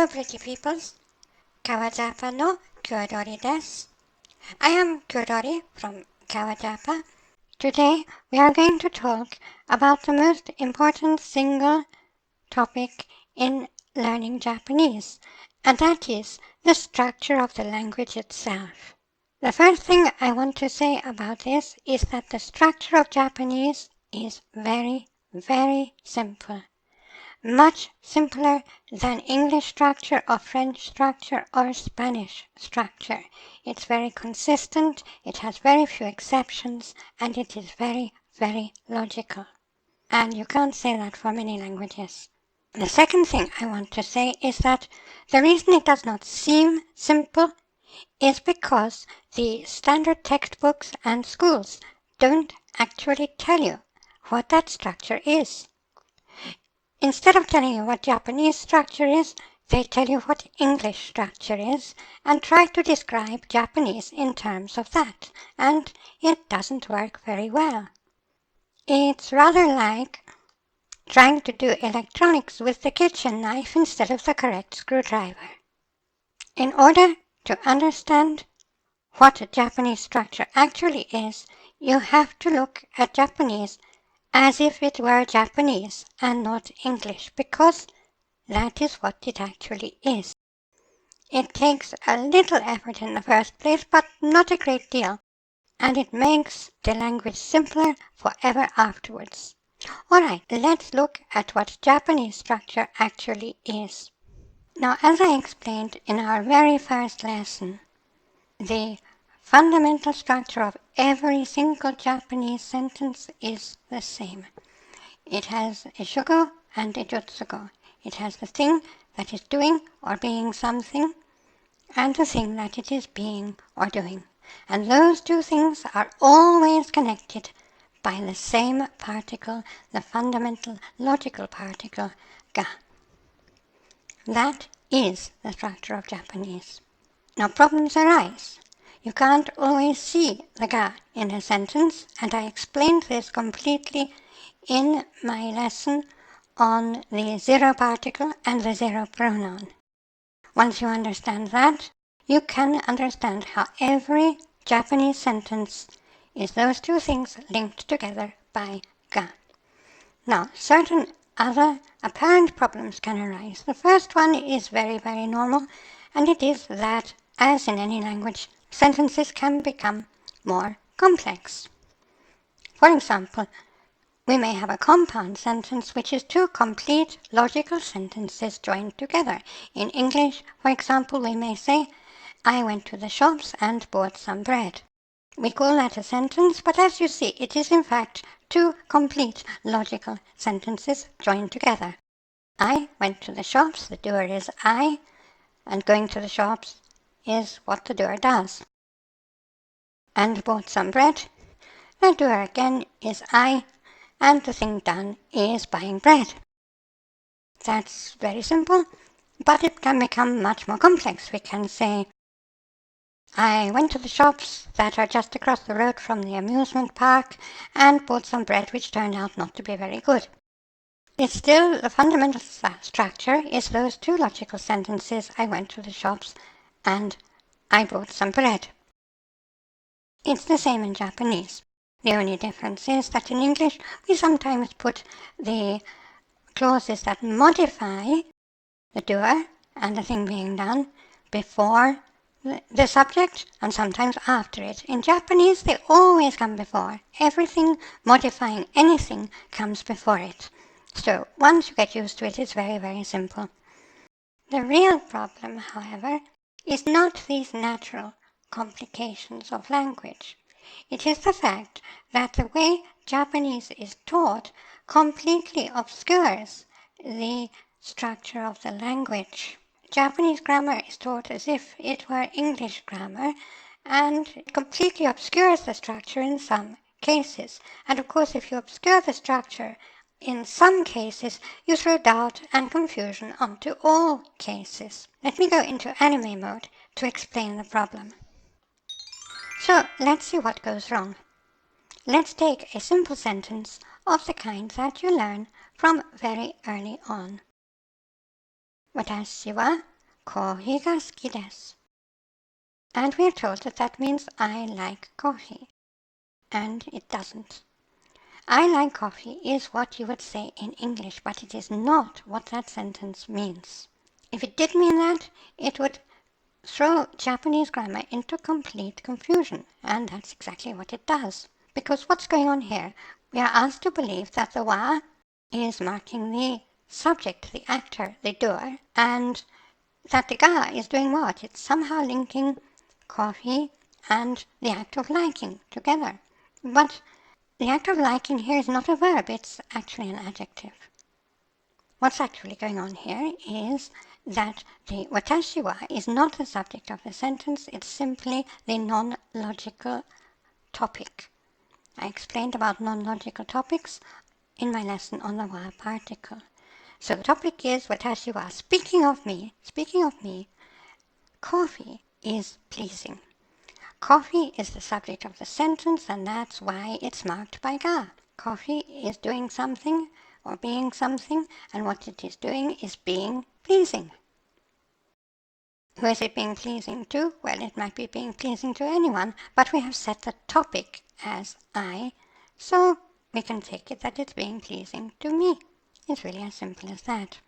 Hello pretty peoples, KawaJapa no Kyodori desu. I am Kyodori from KawaJapa. Today we are going to talk about the most important single topic in learning Japanese, and that is the structure of the language itself. The first thing I want to say about this is that the structure of Japanese is very, very simple. Much simpler than English structure or French structure or Spanish structure. It's very consistent, it has very few exceptions, and it is very, very logical. And you can't say that for many languages. The second thing I want to say is that the reason it does not seem simple is because the standard textbooks and schools don't actually tell you what that structure is. Instead of telling you what Japanese structure is, they tell you what English structure is and try to describe Japanese in terms of that, and it doesn't work very well. It's rather like trying to do electronics with the kitchen knife instead of the correct screwdriver. In order to understand what a Japanese structure actually is, you have to look at Japanese as if it were Japanese and not English, because that is what it actually is. It takes a little effort in the first place, but not a great deal, and it makes the language simpler forever afterwards. Alright, let's look at what Japanese structure actually is. Now, as I explained in our very first lesson, the fundamental structure of every single Japanese sentence is the same. It has a shugo and a jutsugo. It has the thing that is doing or being something, and the thing that it is being or doing. And those two things are always connected by the same particle, the fundamental logical particle, ga. That is the structure of Japanese. Now problems arise. You can't always see the ga in a sentence, and I explained this completely in my lesson on the zero particle and the zero pronoun. Once you understand that, you can understand how every Japanese sentence is those two things linked together by ga. Now, certain other apparent problems can arise. The first one is very, very normal, and it is that, as in any language, sentences can become more complex. For example, we may have a compound sentence which is two complete logical sentences joined together. In English, for example, we may say, I went to the shops and bought some bread. We call that a sentence, but as you see, it is in fact two complete logical sentences joined together. I went to the shops, the doer is I, and going to the shops is what the doer does. And bought some bread, the doer again is I, and the thing done is buying bread. That's very simple, but it can become much more complex. We can say, I went to the shops that are just across the road from the amusement park and bought some bread which turned out not to be very good. It's still the fundamental structure is those two logical sentences, I went to the shops and I bought some bread. It's the same in Japanese. The only difference is that in English we sometimes put the clauses that modify the doer and the thing being done before the subject and sometimes after it. In Japanese they always come before. Everything modifying anything comes before it. So once you get used to it, it's very, very simple. The real problem, however, is not these natural complications of language. It is the fact that the way Japanese is taught completely obscures the structure of the language. Japanese grammar is taught as if it were English grammar, and it completely obscures the structure in some cases. And of course, if you obscure the structure in some cases, you throw doubt and confusion onto all cases. Let me go into anime mode to explain the problem. So let's see what goes wrong. Let's take a simple sentence of the kind that you learn from very early on. 私はコーヒーが好きです. And we're told that that means I like coffee. And it doesn't. I like coffee is what you would say in English, but it is not what that sentence means. If it did mean that, it would throw Japanese grammar into complete confusion, and that's exactly what it does. Because what's going on here? We are asked to believe that the wa is marking the subject, the actor, the doer, and that the ga is doing what? It's somehow linking coffee and the act of liking together. But the act of liking here is not a verb, it's actually an adjective. What's actually going on here is that the watashi wa is not the subject of the sentence, it's simply the non-logical topic. I explained about non-logical topics in my lesson on the wa particle. So the topic is watashi wa. Speaking of me, coffee is pleasing. Coffee is the subject of the sentence, and that's why it's marked by ga. Coffee is doing something or being something, and what it is doing is being pleasing. Who is it being pleasing to? Well, it might be being pleasing to anyone, but we have set the topic as I, so we can take it that it's being pleasing to me. It's really as simple as that.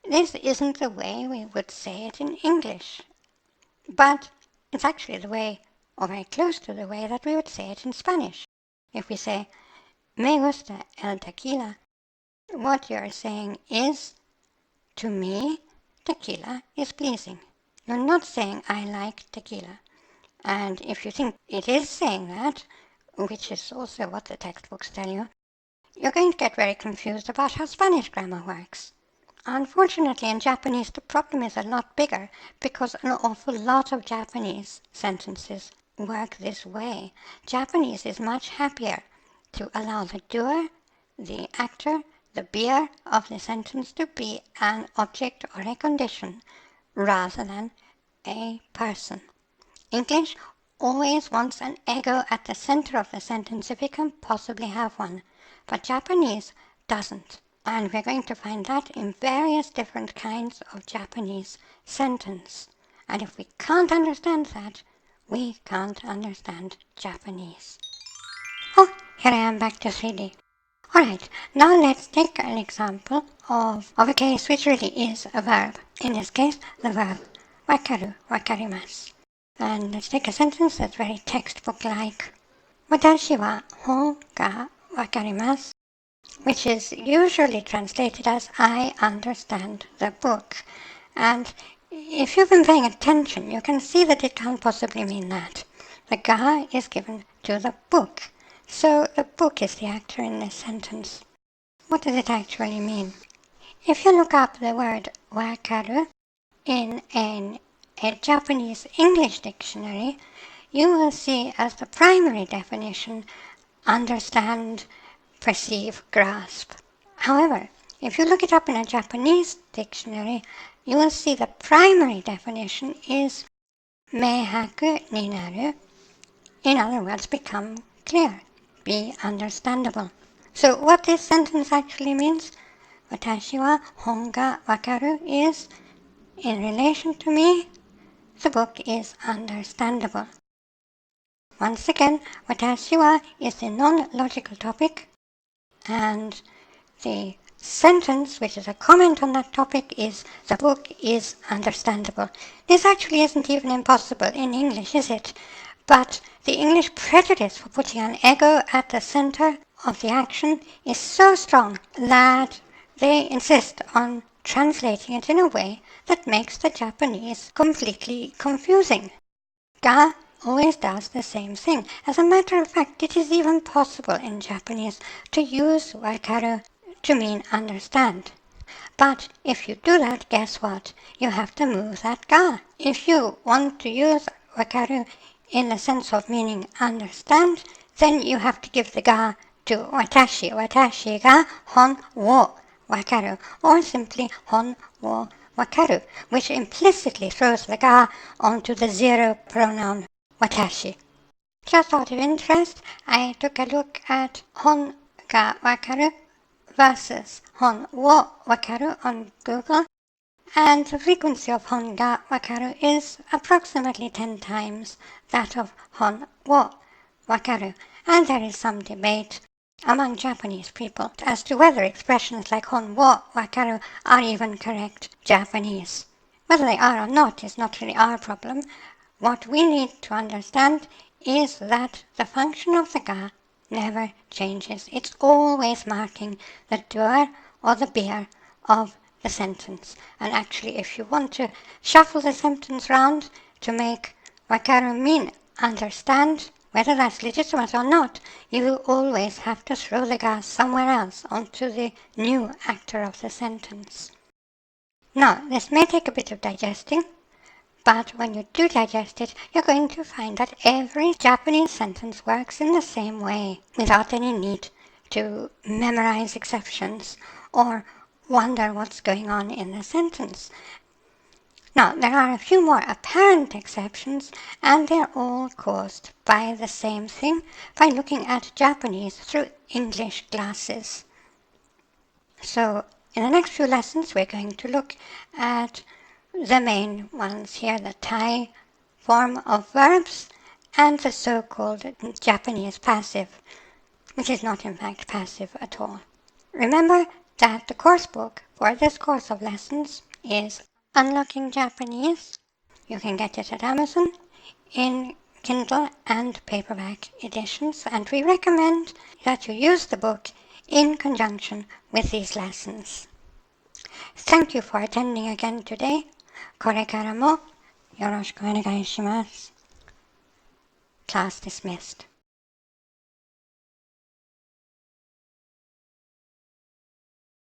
This isn't the way we would say it in English, but it's actually the way, or very close to the way, that we would say it in Spanish. If we say, me gusta el tequila, what you're saying is, to me, tequila is pleasing. You're not saying I like tequila. And if you think it is saying that, which is also what the textbooks tell you, you're going to get very confused about how Spanish grammar works. Unfortunately, in Japanese, the problem is a lot bigger because an awful lot of Japanese sentences work this way. Japanese is much happier to allow the doer, the actor, the beer of the sentence to be an object or a condition rather than a person. English always wants an ego at the center of the sentence if it can possibly have one, but Japanese doesn't. And we're going to find that in various different kinds of Japanese sentence. And if we can't understand that, we can't understand Japanese. Oh, here I am back to 3D. Alright, now let's take an example of a case which really is a verb. In this case, the verb wakaru, wakarimasu. And let's take a sentence that's very textbook-like. Watashi wa hon ga wakarimasu, which is usually translated as I understand the book. And if you've been paying attention, you can see that it can't possibly mean that. The ga is given to the book. So the book is the actor in this sentence. What does it actually mean? If you look up the word wakaru in a Japanese English dictionary, you will see as the primary definition understand, perceive, grasp. However, if you look it up in a Japanese dictionary, you will see the primary definition is meihaku ni naru. In other words, become clear, be understandable. So what this sentence actually means, watashi wa hon ga wakaru, is, in relation to me, the book is understandable. Once again, watashi wa is the non-logical topic, and the sentence, which is a comment on that topic, is the book is understandable. This actually isn't even impossible in English, is it? But the English prejudice for putting an ego at the center of the action is so strong that they insist on translating it in a way that makes the Japanese completely confusing. Ga always does the same thing. As a matter of fact, it is even possible in Japanese to use wakaru to mean understand. But if you do that, guess what? You have to move that ga. If you want to use wakaru in the sense of meaning understand, then you have to give the ga to watashi. Watashi ga hon wo wakaru, or simply hon wo wakaru, which implicitly throws the ga onto the zero pronoun watashi. Just out of interest, I took a look at hon ga wakaru versus hon wo wakaru on Google, and the frequency of hon ga wakaru is approximately 10 times that of hon wo wakaru, and there is some debate among Japanese people as to whether expressions like hon wo wakaru are even correct Japanese. Whether they are or not is not really our problem. What we need to understand is that the function of the ga never changes. It's always marking the doer or the beer of the sentence. And actually, if you want to shuffle the sentence round to make wakaru mean understand, whether that's legitimate or not, you will always have to throw the ga somewhere else onto the new actor of the sentence. Now, this may take a bit of digesting, but when you do digest it, you're going to find that every Japanese sentence works in the same way, without any need to memorize exceptions or wonder what's going on in the sentence. Now, there are a few more apparent exceptions, and they're all caused by the same thing, by looking at Japanese through English glasses. So, in the next few lessons, we're going to look at the main ones here, the Thai form of verbs and the so-called Japanese passive, which is not in fact passive at all. Remember that the course book for this course of lessons is Unlocking Japanese. You can get it at Amazon in Kindle and paperback editions, and we recommend that you use the book in conjunction with these lessons. Thank you for attending again today. これからもよろしくお願いします. Class dismissed.